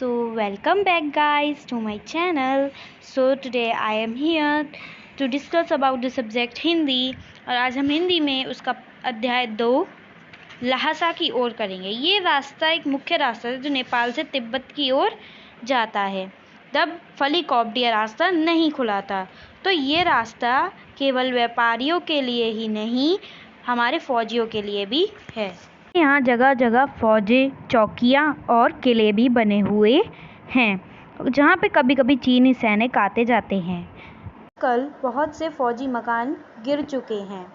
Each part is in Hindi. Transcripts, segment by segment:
So welcome back guys to my channel. So today I am here to discuss about the subject Hindi और आज हम हिंदी में उसका अध्याय 2 लहासा की ओर करेंगे। ये रास्ता एक मुख्य रास्ता है जो नेपाल से तिब्बत की ओर जाता है। तब फलीकॉप यह रास्ता नहीं खुला था, तो ये रास्ता केवल व्यापारियों के लिए ही नहीं, हमारे फौजियों के लिए भी है। यहाँ जगह जगह फौजें, चौकियाँ और किले भी बने हुए हैं, जहाँ पे कभी कभी चीनी सैनिक आते जाते हैं। कल बहुत से फौजी मकान गिर चुके हैं।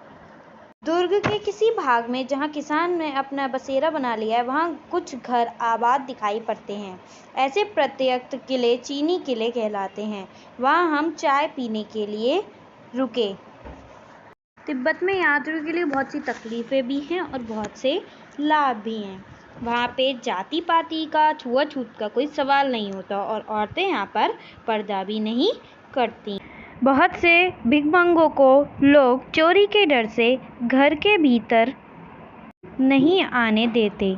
दुर्ग के किसी भाग में जहाँ किसान ने अपना बसेरा बना लिया है, वहाँ कुछ घर आबाद दिखाई पड़ते हैं। ऐसे प्रत्यक्त किले चीनी किले कहलाते हैं। वहाँ हम चाय पीने के लिए रुके। तिब्बत में यात्रियों के लिए बहुत सी तकलीफ़ें भी हैं और बहुत से लाभ भी हैं। वहाँ पे जाति पाति का, छुआछूत का कोई सवाल नहीं होता और औरतें यहाँ पर पर्दा भी नहीं करती। बहुत से भिखमंगों को लोग चोरी के डर से घर के भीतर नहीं आने देते।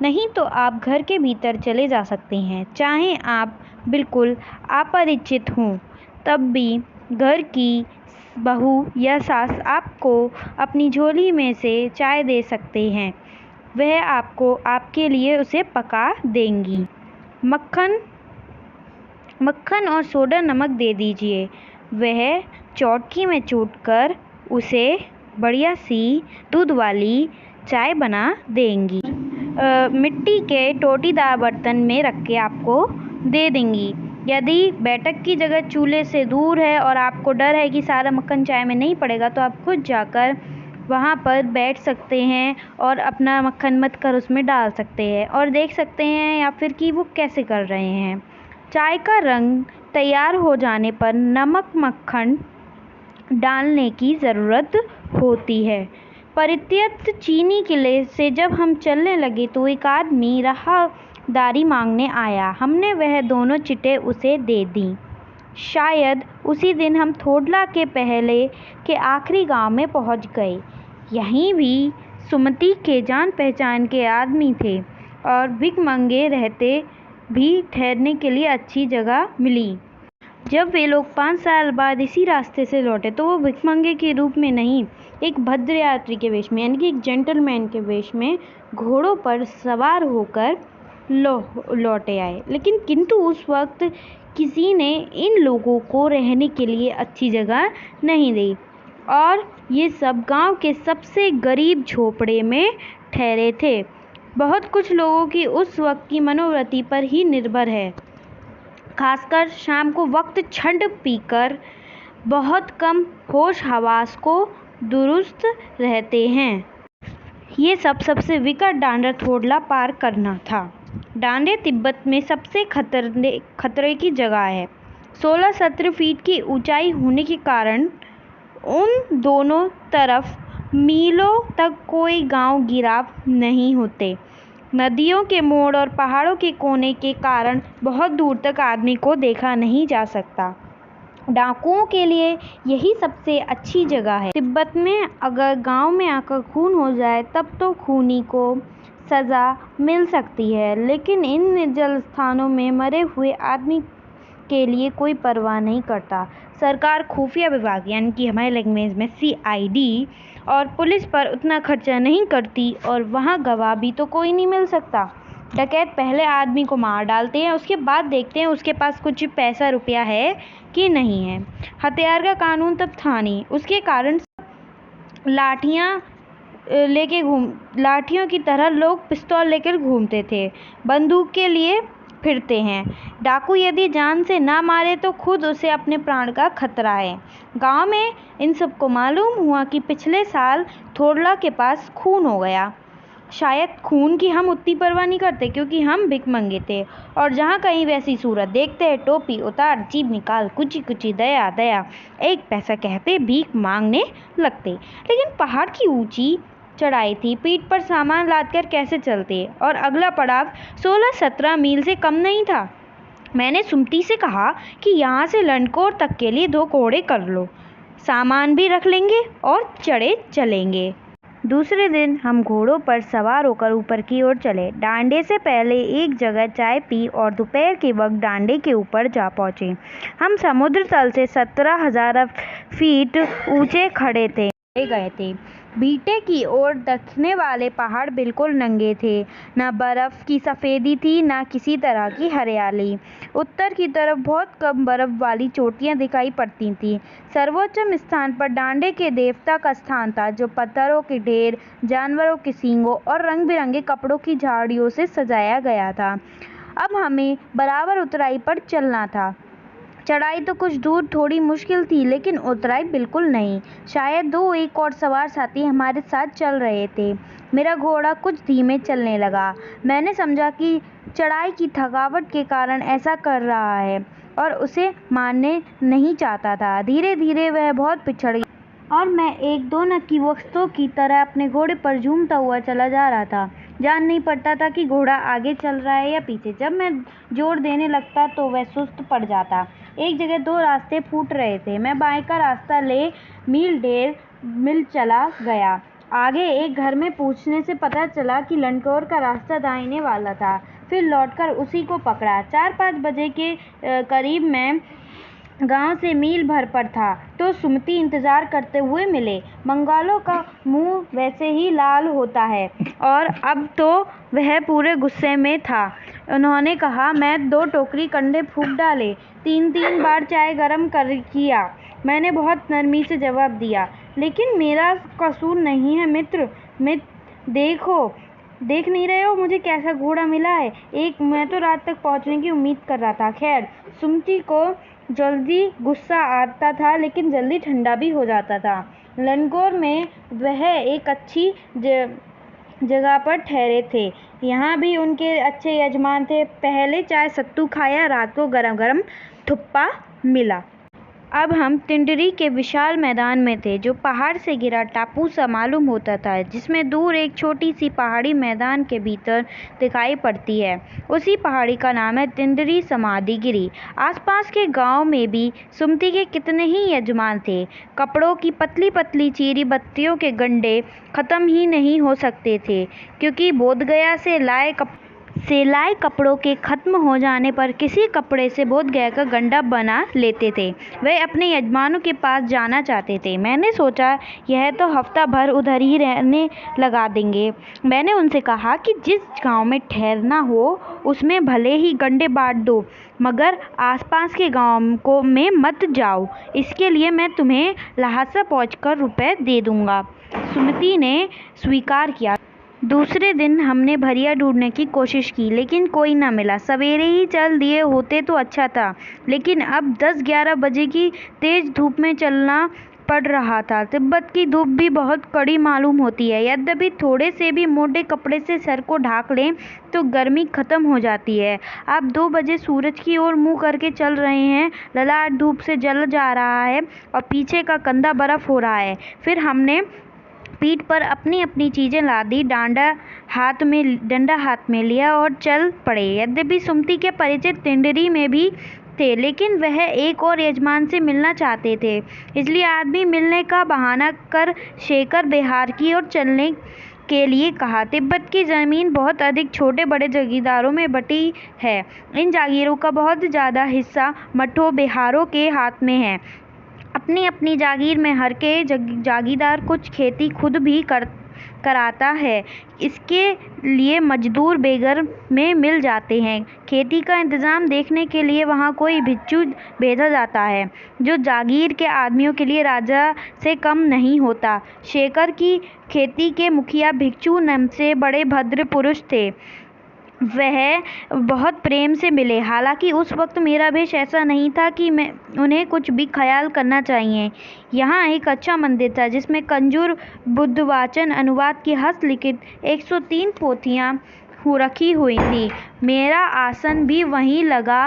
नहीं तो आप घर के भीतर चले जा सकते हैं, चाहे आप बिल्कुल अपरिचित हों। तब भी घर की बहू या सास आपको अपनी झोली में से चाय दे सकते हैं। वह आपको आपके लिए उसे पका देंगी। मक्खन और सोडा नमक दे दीजिए। वह चौटकी में चूटकर उसे बढ़िया सी दूध वाली चाय बना देंगी। मिट्टी के टोटीदार बर्तन में रख के आपको दे देंगी। यदि बैठक की जगह चूल्हे से दूर है और आपको डर है कि सारा मक्खन चाय में नहीं पड़ेगा, तो आप खुद जाकर वहाँ पर बैठ सकते हैं और अपना मक्खन मत कर उसमें डाल सकते हैं और देख सकते हैं या फिर कि वो कैसे कर रहे हैं। चाय का रंग तैयार हो जाने पर नमक मक्खन डालने की ज़रूरत होती है। परित्यक्त चीनी किले से जब हम चलने लगे तो एक आदमी राहदारी मांगने आया। हमने वह दोनों चिट्ठे उसे दे दी। शायद उसी दिन हम थोडला के पहले के आखिरी गांव में पहुंच गए। यहीं भी सुमति के जान पहचान के आदमी थे और भिखमंगे रहते भी ठहरने के लिए अच्छी जगह मिली। जब वे लोग 5 साल बाद इसी रास्ते से लौटे तो वो भिखमंगे के रूप में नहीं, एक भद्र यात्री के वेश में, यानी कि एक जेंटलमैन के वेश में घोड़ों पर सवार होकर लौटे आए। लेकिन किंतु उस वक्त किसी ने इन लोगों को रहने के लिए अच्छी जगह नहीं दी और ये सब गांव के सबसे गरीब झोपड़े में ठहरे थे। बहुत कुछ लोगों की उस वक्त की मनोवृत्ति पर ही निर्भर है। खासकर शाम को वक्त छंड पीकर बहुत कम होश हवास को दुरुस्त रहते हैं। ये सबसे विकट डांडर थोडला पार करना था। डांडे तिब्बत में सबसे खतरे की जगह है। 16-17 फीट की ऊंचाई होने के कारण उन दोनों तरफ मीलों तक कोई गांव गिराव नहीं होते। नदियों के मोड़ और पहाड़ों के कोने के कारण बहुत दूर तक आदमी को देखा नहीं जा सकता। डाकुओं के लिए यही सबसे अच्छी जगह है। तिब्बत में अगर गांव में आकर खून हो जाए तब तो खूनी को सज़ा मिल सकती है, लेकिन इन निर्जल स्थानों में मरे हुए आदमी के लिए कोई परवाह नहीं करता। सरकार खुफिया विभाग, यानी कि हमारे लैंग्वेज में CID और पुलिस पर उतना खर्चा नहीं करती और वहाँ गवाह भी तो कोई नहीं मिल सकता। डकैत पहले आदमी को मार डालते हैं, उसके बाद देखते हैं उसके पास कुछ पैसा रुपया है कि नहीं है। हथियार का कानून तब था नहीं, उसके कारण लाठियों की तरह लोग पिस्तौल लेकर घूमते थे, बंदूक के लिए फिरते हैं। डाकू यदि जान से ना मारे तो खुद उसे अपने प्राण का खतरा है। गांव में इन सबको मालूम हुआ कि पिछले साल थोडला के पास खून हो गया। शायद खून की हम उतनी परवाह नहीं करते क्योंकि हम भिखमंगे थे और जहाँ कहीं वैसी सूरत देखते हैं, टोपी उतार, जीभ निकाल, कुची कुची दया दया, 1 पैसा कहते भीख मांगने लगते। लेकिन पहाड़ की ऊंची चढ़ाई थी, पीठ पर सामान लादकर कैसे चलते और अगला पड़ाव 16-17 मील से कम नहीं था। मैंने सुमति से कहा कि यहाँ से लंडकोर तक के लिए 2 घोड़े कर लो, सामान भी रख लेंगे और चढ़े चलेंगे। दूसरे दिन हम घोड़ों पर सवार होकर ऊपर की ओर चले। डांडे से पहले एक जगह चाय पी और दोपहर के वक्त डांडे के ऊपर जा पहुंचे। हम समुद्र तल से 17,000 फीट ऊंचे खड़े गए थे। बीटे की ओर दक्षिण वाले पहाड़ बिल्कुल नंगे थे, न बर्फ की सफेदी थी न किसी तरह की हरियाली। उत्तर की तरफ बहुत कम बर्फ वाली चोटियां दिखाई पड़ती थीं। सर्वोच्च स्थान पर डांडे के देवता का स्थान था, जो पत्थरों के ढेर, जानवरों के सींगों और रंग बिरंगे कपड़ों की झाड़ियों से सजाया गया था। अब हमें बराबर ऊंचाई पर चलना था। चढ़ाई तो कुछ दूर थोड़ी मुश्किल थी, लेकिन उतराई बिल्कुल नहीं। शायद एक और सवार साथी हमारे साथ चल रहे थे। मेरा घोड़ा कुछ धीमे चलने लगा। मैंने समझा कि चढ़ाई की थकावट के कारण ऐसा कर रहा है और उसे मारने नहीं चाहता था। धीरे धीरे वह बहुत पिछड़ गया और मैं एक दो नक्की वस्तुओं की तरह अपने घोड़े पर झूमता हुआ चला जा रहा था। जान नहीं पड़ता था कि घोड़ा आगे चल रहा है या पीछे। जब मैं जोर देने लगता तो वह सुस्त पड़ जाता। एक जगह दो रास्ते फूट रहे थे। मैं बाएं का रास्ता ले मील 1.5 चला गया। आगे एक घर में पूछने से पता चला कि लंडकोर का रास्ता दाहिने वाला था। फिर लौटकर उसी को पकड़ा। 4-5 बजे के करीब मैं गांव से मील भर पर था तो सुमति इंतजार करते हुए मिले। बंगालों का मुंह वैसे ही लाल होता है और अब तो वह पूरे गुस्से में था। उन्होंने कहा, मैं 2 टोकरी कंडे फूंक डाले, 3-3 बार चाय गरम किया। मैंने बहुत नरमी से जवाब दिया, लेकिन मेरा कसूर नहीं है मित्र। देख नहीं रहे हो मुझे कैसा घोड़ा मिला है। मैं तो रात तक पहुंचने की उम्मीद कर रहा था। खैर, सुमति को जल्दी गुस्सा आता था, लेकिन जल्दी ठंडा भी हो जाता था। लंडकोर में वह एक अच्छी जगह पर ठहरे थे। यहाँ भी उनके अच्छे यजमान थे। पहले चाय सत्तू खाया, रात को गरम गरम थुप्पा मिला। अब हम तिंडरी के विशाल मैदान में थे, जो पहाड़ से घिरा टापू सा मालूम होता था, जिसमें दूर एक छोटी सी पहाड़ी मैदान के भीतर दिखाई पड़ती है। उसी पहाड़ी का नाम है तिंडरी समाधिगिरी। आसपास के गांव में भी सुमति के कितने ही यजमान थे। कपड़ों की पतली पतली चीरी बत्तियों के गंडे खत्म ही नहीं हो सकते थे, क्योंकि बोधगया से लाए कपड़ों के खत्म हो जाने पर किसी कपड़े से बोधगया का गंडा बना लेते थे। वे अपने यजमानों के पास जाना चाहते थे। मैंने सोचा, यह तो हफ्ता भर उधर ही रहने लगा देंगे। मैंने उनसे कहा कि जिस गांव में ठहरना हो उसमें भले ही गंडे बांट दो, मगर आसपास के गांव में मत जाओ। इसके लिए मैं तुम्हें लहासा पहुंचकर रुपए दे दूंगा। सुमति ने स्वीकार किया। दूसरे दिन हमने भरिया ढूंढने की कोशिश की, लेकिन कोई न मिला। सवेरे ही चल दिए होते तो अच्छा था, लेकिन अब 10-11 बजे की तेज धूप में चलना पड़ रहा था। तिब्बत की धूप भी बहुत कड़ी मालूम होती है। यद्यपि थोड़े से भी मोटे कपड़े से सर को ढाक लें तो गर्मी खत्म हो जाती है। आप 2 बजे सूरज की ओर मुंह करके चल रहे हैं। ललाट धूप से जल जा रहा है और पीछे का कंधा बर्फ हो रहा है। फिर हमने पीठ पर अपनी अपनी चीजें लादी, डंडा हाथ में लिया और चल पड़े। यद्यपि सुमति के परिचित तिंडरी में भी थे, लेकिन वह एक और यजमान से मिलना चाहते थे। इसलिए आदमी मिलने का बहाना कर शेखर बिहार की ओर चलने के लिए कहा। तिब्बत की जमीन बहुत अधिक छोटे बड़े जागीरदारों में बटी है। इन जागीरों का बहुत ज़्यादा हिस्सा मठों बिहारों के हाथ में है। अपनी अपनी जागीर में हर के जागीरदार कुछ खेती खुद भी कराता है। इसके लिए मजदूर बेघर में मिल जाते हैं। खेती का इंतजाम देखने के लिए वहाँ कोई भिक्षु भेजा जाता है, जो जागीर के आदमियों के लिए राजा से कम नहीं होता। शेखर की खेती के मुखिया भिक्षु नाम से बड़े भद्र पुरुष थे। वह बहुत प्रेम से मिले। हालांकि उस वक्त मेरा भेष ऐसा नहीं था कि मैं उन्हें कुछ भी ख्याल करना चाहिए। यहाँ एक अच्छा मंदिर था, जिसमें कंजूर बुद्धवाचन अनुवाद की हस्तलिखित 103 पोथियाँ रखी हुई थी। मेरा आसन भी वहीं लगा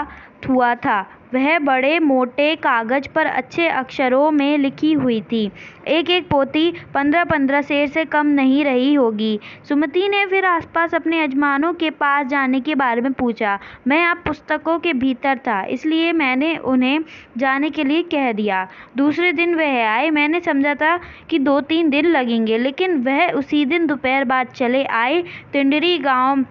हुआ था। वह बड़े मोटे कागज पर अच्छे अक्षरों में लिखी हुई थी। एक एक पोथी 15-15 शेर से कम नहीं रही होगी। सुमति ने फिर आसपास अपने यजमानों के पास जाने के बारे में पूछा। मैं अब पुस्तकों के भीतर था, इसलिए मैंने उन्हें जाने के लिए कह दिया। दूसरे दिन वह आए। मैंने समझा था कि 2-3 दिन लगेंगे, लेकिन वह उसी दिन दोपहर बाद चले आए। तिंडरी गांव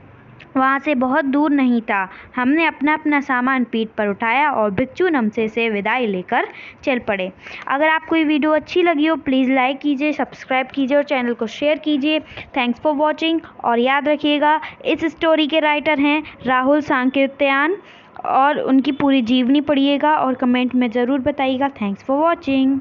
वहाँ से बहुत दूर नहीं था। हमने अपना अपना सामान पीठ पर उठाया और भिक्षु नमसे से विदाई लेकर चल पड़े। अगर आपको ये वीडियो अच्छी लगी हो, प्लीज़ लाइक कीजिए, सब्सक्राइब कीजिए और चैनल को शेयर कीजिए। Thanks for watching. और याद रखिएगा, इस स्टोरी के राइटर हैं राहुल सांकृत्यायन, और उनकी पूरी जीवनी पढ़िएगा और कमेंट में ज़रूर बताइएगा। Thanks for watching.